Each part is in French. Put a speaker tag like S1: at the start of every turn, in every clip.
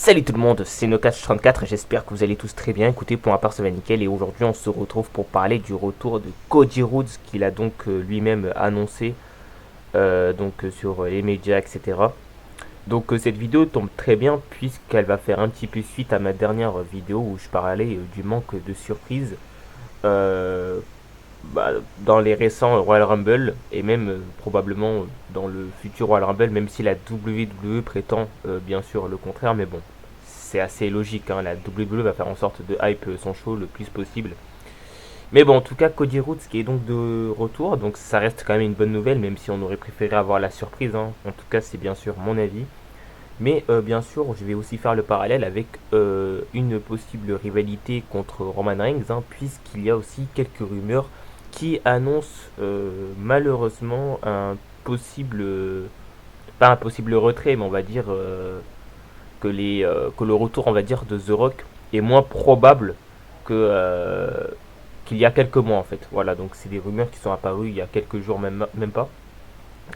S1: Salut tout le monde, c'est Nocash34 et j'espère que vous allez tous très bien. Écoutez, pour ma part, ça va nickel et aujourd'hui on se retrouve pour parler du retour de Cody Rhodes qu'il a donc lui-même annoncé sur les médias, etc. Donc cette vidéo tombe très bien puisqu'elle va faire un petit peu suite à ma dernière vidéo où je parlais du manque de surprise euh, dans les récents Royal Rumble et même probablement dans le futur Royal Rumble, même si la WWE prétend bien sûr le contraire, mais bon, c'est assez logique, hein, la WWE va faire en sorte de hype son show le plus possible. Mais bon, en tout cas, Cody Rhodes qui est donc de retour, donc ça reste quand même une bonne nouvelle, même si on aurait préféré avoir la surprise, hein. En tout cas, c'est bien sûr mon avis. Mais bien sûr, je vais aussi faire le parallèle avec une possible rivalité contre Roman Reigns, hein, puisqu'il y a aussi quelques rumeurs qui annoncent malheureusement un possible, pas un possible retrait, mais on va dire que le retour, on va dire, de The Rock est moins probable que qu'il y a quelques mois en fait. Voilà, donc c'est des rumeurs qui sont apparues il y a quelques jours, même pas.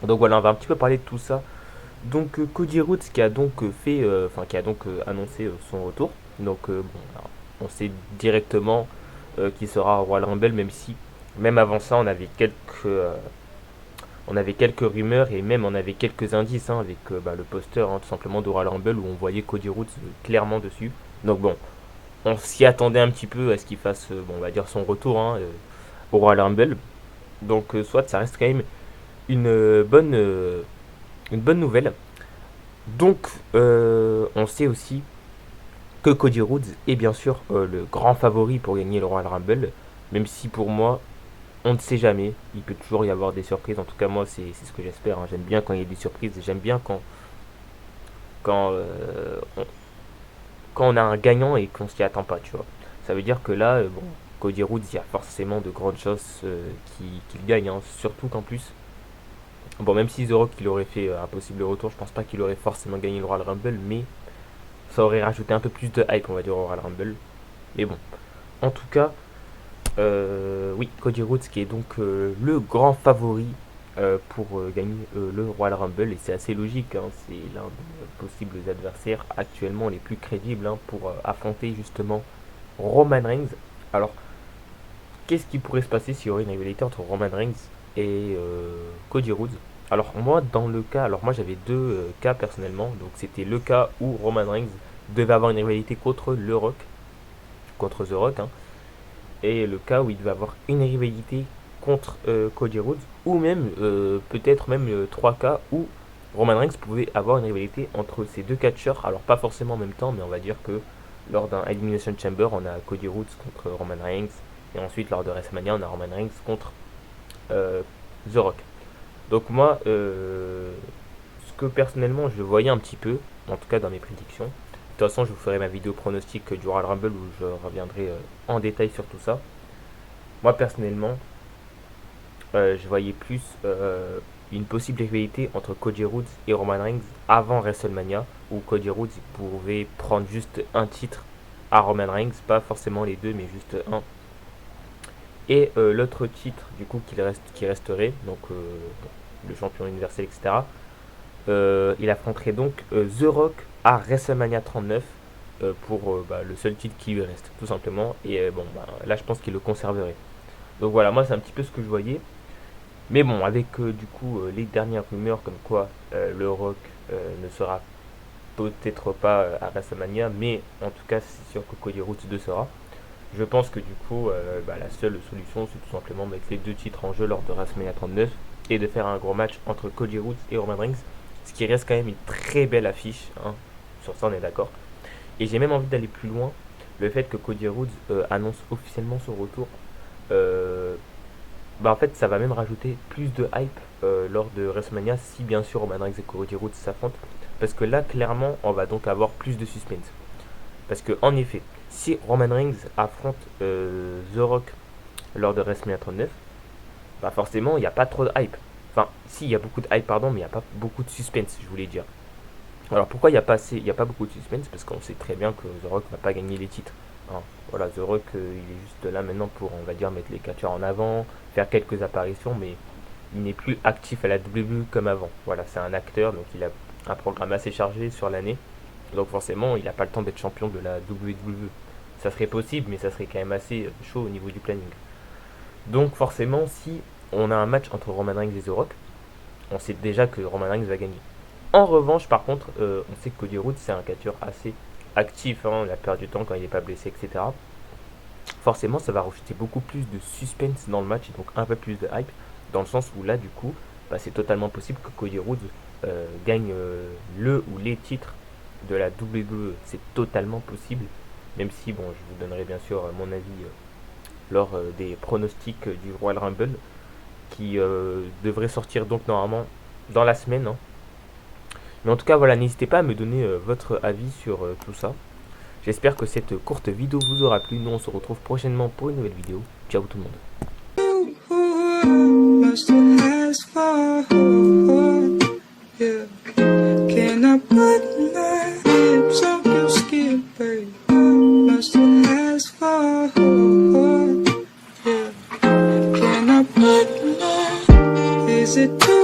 S1: Donc voilà, on va un petit peu parler de tout ça. Donc Cody Rhodes qui a donc qui a donc annoncé son retour. Donc bon, alors, on sait directement qu'il sera au Royal Rumble, même si même avant ça on avait quelques rumeurs et même on avait quelques indices, hein, avec le poster, hein, tout simplement de Royal Rumble où on voyait Cody Rhodes clairement dessus. Donc bon, on s'y attendait un petit peu à ce qu'il fasse, bon, on va dire son retour, hein, au Royal Rumble. Donc soit ça reste quand même une une bonne nouvelle. Donc, on sait aussi que Cody Rhodes est bien sûr le grand favori pour gagner le Royal Rumble, même si pour moi, on ne sait jamais. Il peut toujours y avoir des surprises. En tout cas, moi, c'est ce que j'espère, hein. J'aime bien quand il y a des surprises. J'aime bien quand, euh, on, quand on a un gagnant et qu'on s'y attend pas, tu vois. Ça veut dire que là, bon, Cody Rhodes, il y a forcément de grandes chances qu'il gagne, hein. Surtout qu'en plus, bon, même si The Rock il aurait fait un possible retour, je pense pas qu'il aurait forcément gagné le Royal Rumble, mais ça aurait rajouté un peu plus de hype, on va dire, au Royal Rumble. Mais bon, en tout cas, oui, Cody Rhodes qui est donc le grand favori pour gagner le Royal Rumble. Et c'est assez logique, hein, c'est l'un des possibles adversaires actuellement les plus crédibles, hein, pour affronter justement Roman Reigns. Alors, qu'est-ce qui pourrait se passer s'il y aurait une rivalité entre Roman Reigns et Cody Rhodes? Alors moi, dans le cas, alors moi j'avais deux cas personnellement. Donc c'était le cas où Roman Reigns devait avoir une rivalité contre le Rock, contre The Rock, hein, et le cas où il devait avoir une rivalité contre Cody Rhodes, ou même peut-être même trois cas où Roman Reigns pouvait avoir une rivalité entre ces deux catcheurs. Alors pas forcément en même temps, mais on va dire que lors d'un Elimination Chamber, on a Cody Rhodes contre Roman Reigns, et ensuite lors de WrestleMania, on a Roman Reigns contre euh, The Rock. Donc moi, ce que personnellement je voyais un petit peu, en tout cas dans mes prédictions, de toute façon je vous ferai ma vidéo pronostic du Royal Rumble où je reviendrai en détail sur tout ça. Moi personnellement, je voyais plus une possible rivalité entre Cody Rhodes et Roman Reigns avant WrestleMania, où Cody Rhodes il pouvait prendre juste un titre à Roman Reigns, pas forcément les deux, mais juste un. Et l'autre titre du coup qui resterait, donc le champion universel, etc. Il affronterait donc The Rock à WrestleMania 39 pour le seul titre qui lui reste, tout simplement. Et bon, là, je pense qu'il le conserverait. Donc voilà, moi, c'est un petit peu ce que je voyais. Mais bon, avec du coup les dernières rumeurs comme quoi le Rock ne sera peut-être pas à WrestleMania, mais en tout cas, c'est sûr que Cody Rhodes 2 sera. Je pense que du coup, la seule solution, c'est tout simplement mettre les deux titres en jeu lors de WrestleMania 39 et de faire un gros match entre Cody Rhodes et Roman Reigns, ce qui reste quand même une très belle affiche, hein. Sur ça on est d'accord. Et j'ai même envie d'aller plus loin, le fait que Cody Rhodes annonce officiellement son retour, euh, en fait ça va même rajouter plus de hype lors de WrestleMania si bien sûr Roman Reigns et Cody Rhodes s'affrontent, parce que là clairement on va donc avoir plus de suspense. Parce que en effet, si Roman Reigns affronte The Rock lors de WrestleMania 39, bah forcément il n'y a pas trop de hype. Enfin, si, il y a beaucoup de hype, pardon, mais il n'y a pas beaucoup de suspense, je voulais dire. Alors pourquoi il y a pas beaucoup de suspense? Parce qu'on sait très bien que The Rock va pas gagner les titres, hein. Voilà, The Rock, il est juste là maintenant pour, on va dire, mettre les catcheurs en avant, faire quelques apparitions, mais il n'est plus actif à la WWE comme avant. Voilà, c'est un acteur, donc il a un programme assez chargé sur l'année. Donc forcément, il n'a pas le temps d'être champion de la WWE. Ça serait possible, mais ça serait quand même assez chaud au niveau du planning. Donc forcément, si on a un match entre Roman Reigns et The Rock, on sait déjà que Roman Reigns va gagner. En revanche, par contre, on sait que Cody Rhodes, c'est un catcheur assez actif, hein, la plupart du temps quand il n'est pas blessé, etc. Forcément, ça va rajouter beaucoup plus de suspense dans le match et donc un peu plus de hype, dans le sens où là, du coup, bah, c'est totalement possible que Cody Rhodes gagne le ou les titres de la WWE. C'est totalement possible, même si, bon, je vous donnerai bien sûr mon avis lors des pronostics du Royal Rumble, qui devrait sortir donc normalement dans la semaine, hein. Mais en tout cas, voilà, n'hésitez pas à me donner votre avis sur tout ça. J'espère que cette courte vidéo vous aura plu. Nous, on se retrouve prochainement pour une nouvelle vidéo. Ciao tout le monde. Is it too